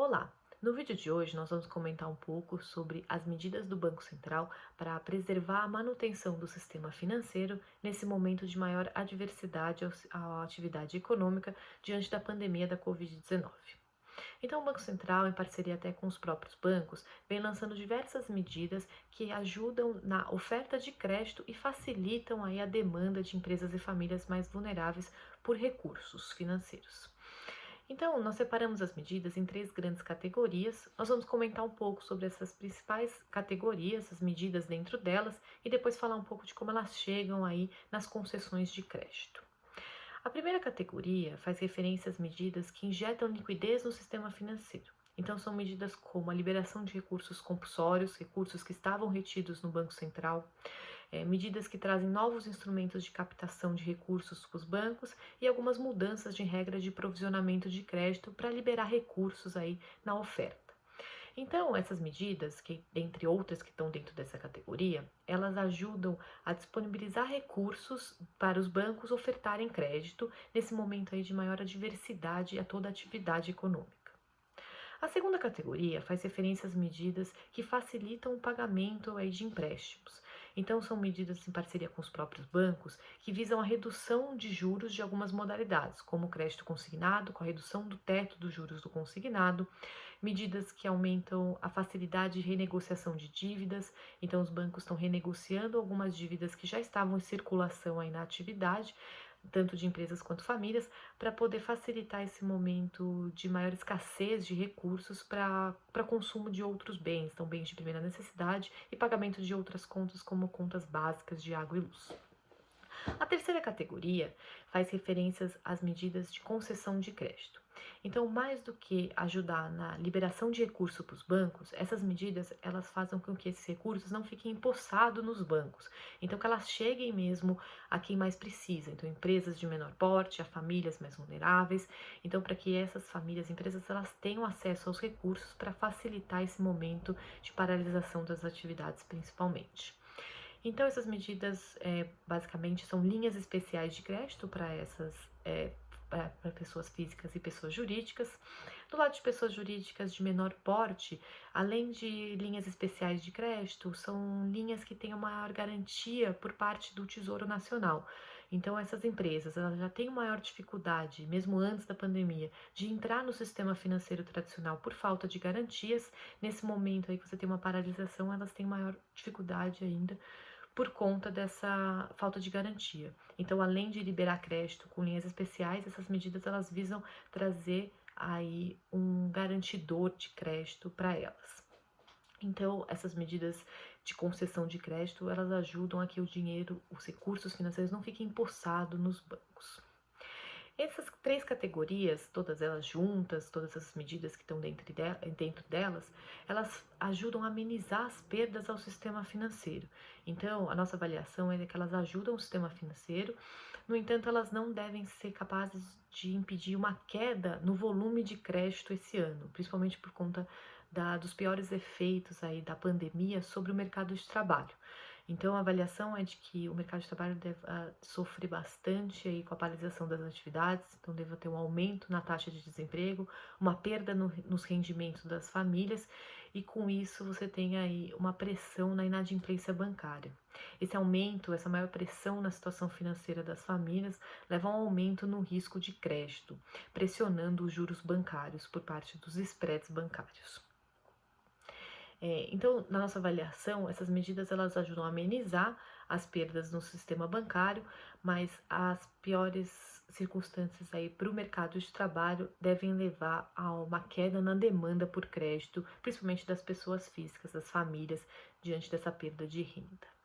Olá! No vídeo de hoje nós vamos comentar um pouco sobre as medidas do Banco Central para preservar a manutenção do sistema financeiro nesse momento de maior adversidade à atividade econômica diante da pandemia da Covid-19. Então, o Banco Central, em parceria até com os próprios bancos, vem lançando diversas medidas que ajudam na oferta de crédito e facilitam aí a demanda de empresas e famílias mais vulneráveis por recursos financeiros. Então, nós separamos as medidas em três grandes categorias. Nós vamos comentar um pouco sobre essas principais categorias, as medidas dentro delas, e depois falar um pouco de como elas chegam aí nas concessões de crédito. A primeira categoria faz referência às medidas que injetam liquidez no sistema financeiro. Então, são medidas como a liberação de recursos compulsórios, recursos que estavam retidos no Banco Central, medidas que trazem novos instrumentos de captação de recursos para os bancos e algumas mudanças de regra de provisionamento de crédito para liberar recursos aí na oferta. Então, essas medidas, que dentre outras que estão dentro dessa categoria, elas ajudam a disponibilizar recursos para os bancos ofertarem crédito nesse momento aí de maior adversidade a toda a atividade econômica. A segunda categoria faz referência às medidas que facilitam o pagamento aí de empréstimos. Então, são medidas em parceria com os próprios bancos que visam a redução de juros de algumas modalidades, como o crédito consignado, com a redução do teto dos juros do consignado, medidas que aumentam a facilidade de renegociação de dívidas. Então, os bancos estão renegociando algumas dívidas que já estavam em circulação aí na atividade, tanto de empresas quanto famílias, para poder facilitar esse momento de maior escassez de recursos para consumo de outros bens, então bens de primeira necessidade e pagamento de outras contas, como contas básicas de água e luz. A terceira categoria faz referências às medidas de concessão de crédito. Então, mais do que ajudar na liberação de recursos para os bancos, essas medidas elas fazem com que esses recursos não fiquem empossados nos bancos. Então, que elas cheguem mesmo a quem mais precisa. Então, empresas de menor porte, a famílias mais vulneráveis. Então, para que essas famílias, empresas, elas tenham acesso aos recursos para facilitar esse momento de paralisação das atividades, principalmente. Então, essas medidas, basicamente, são linhas especiais de crédito para para pessoas físicas e pessoas jurídicas. Do lado de pessoas jurídicas de menor porte, além de linhas especiais de crédito, são linhas que têm uma maior garantia por parte do Tesouro Nacional. Então, essas empresas, elas já têm maior dificuldade, mesmo antes da pandemia, de entrar no sistema financeiro tradicional por falta de garantias. Nesse momento aí que você tem uma paralisação, elas têm maior dificuldade ainda por conta dessa falta de garantia. Então, além de liberar crédito com linhas especiais, essas medidas elas visam trazer aí um garantidor de crédito para elas. Então, essas medidas de concessão de crédito, elas ajudam a que o dinheiro, os recursos financeiros não fiquem empossados nos bancos. Essas três categorias, todas elas juntas, todas essas medidas que estão dentro delas, elas ajudam a amenizar as perdas ao sistema financeiro. Então, a nossa avaliação é que elas ajudam o sistema financeiro, no entanto, elas não devem ser capazes de impedir uma queda no volume de crédito esse ano, principalmente por conta dos piores efeitos aí da pandemia sobre o mercado de trabalho. Então, a avaliação é de que o mercado de trabalho deve sofrer bastante aí com a paralisação das atividades, então deve ter um aumento na taxa de desemprego, uma perda nos rendimentos das famílias, e com isso você tem aí uma pressão na inadimplência bancária. Esse aumento, essa maior pressão na situação financeira das famílias, leva a um aumento no risco de crédito, pressionando os juros bancários por parte dos spreads bancários. Então, na nossa avaliação, essas medidas elas ajudam a amenizar as perdas no sistema bancário, mas as piores circunstâncias aí para o mercado de trabalho devem levar a uma queda na demanda por crédito, principalmente das pessoas físicas, das famílias, diante dessa perda de renda.